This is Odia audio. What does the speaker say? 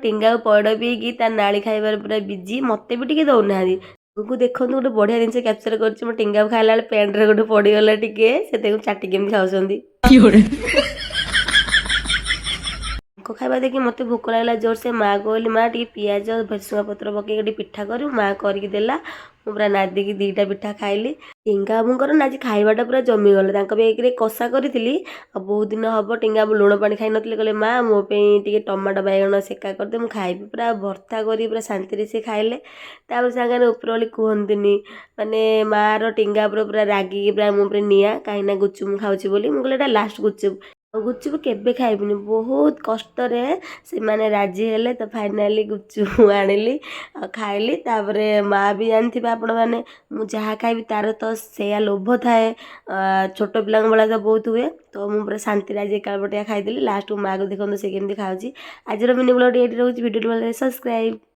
टिंगा पइड पीकी ता नाली खाइबार पूरा बिजी मते भी टिके दउनाहांती आगକୁ ଦେଖନ୍ତୁ ଗୋଟେ ବଢିଆ ଜିନିଷ କ୍ୟାप्ଚର କରିଛି ମୋ ଟିଙ୍ଗା ଖାଇଲା ବେଳେ ପ୍ୟାଣ୍ଟରେ ଗୋଟେ ପଡ଼ିଗଲା ଟିକେ ସେ ତାକୁ ଚାଟିକି ଏମିତି ଖାଉଛନ୍ତି। ତାଙ୍କ ଖାଇବା ଦେଖି ମୋତେ ଭୋକ ଲାଗିଲା ଜୋରସେ ମାଆ କହିଲି ମା ଟିକେ ପିଆଜ ଭେସୁଙ୍ଗା ପତ୍ର ପକେଇକି ଟିକେ ପିଠା କରିବୁ ମା କରିକି ଦେଲା ମୁଁ ପୁରା ନାଦିକି 2ଟା ପିଠା ଖାଇଲି। ଟିଙ୍ଗା ବାବୁଙ୍କର ନା ଆଜି ଖାଇବାଟା ପୁରା ଜମିଗଲା ତାଙ୍କ ପାଇଁ ଏକରେ କଷା କରିଥିଲି ଆଉ ବହୁତ ଦିନ ହେବ ଟିଙ୍ଗା ବାବୁ ଲୁଣ ପାଣି ଖାଇନଥିଲେ କହିଲେ ମା ମୋ ପାଇଁ ଟିକେ ଟମାଟୋ ବାଇଗଣ ସେକା କରିଦେ ମୁଁ ଖାଇବି ପୁରା ଭର୍ତ୍ତା କରି ପୁରା ଶାନ୍ତିରେ ସେ ଖାଇଲେ। ତାପରେ ସାଙ୍ଗରେ ଉପରଓଳି କୁହନ୍ତିନି ମାନେ ମାଆର ଟିଙ୍ଗା ଉପରେ ପୁରା ରାଗିକି ପୁରା ମୋ ଉପରେ ନିଆଁ କାହିଁକିନା ଗୁପଚୁପ ମୁଁ ଖାଉଛି ବୋଲି ମୁଁ କହିଲି ଏଇଟା ଲାଷ୍ଟ ଗୁପଚୁପ ଆଉ ଗୁପଚୁପ କେବେ ଖାଇବିନି ବହୁତ କଷ୍ଟରେ ସେମାନେ ରାଜି ହେଲେ ତ ଫାଇନାଲି ଗୁପଚୁପ ଆଣିଲି ଆଉ ଖାଇଲି। ତାପରେ ମାଆ ବି ଜାଣିଥିବେ ଆପଣମାନେ ମୁଁ ଯାହା ଖାଇବି ତାର ତ ସେଇଆ ଲୋଭ ଥାଏ ଛୋଟ ପିଲାଙ୍କ ଭଳିଆ ତ ବହୁତ ହୁଏ ତ ମୁଁ ପୁରା ଶାନ୍ତିରେ ଆଜି ଏକା ବଟିଆ ଖାଇଦେଲି ଲାଷ୍ଟକୁ ମାଆକୁ ଦେଖନ୍ତୁ ସେ କେମିତି ଖାଉଛି। ଆଜିର ମିନି ବ୍ଲଗ୍ ଏଇଠି ରହୁଛି ଭିଡ଼ିଓଟି ଭଲ ଲାଗେ ସବସ୍କ୍ରାଇବ୍।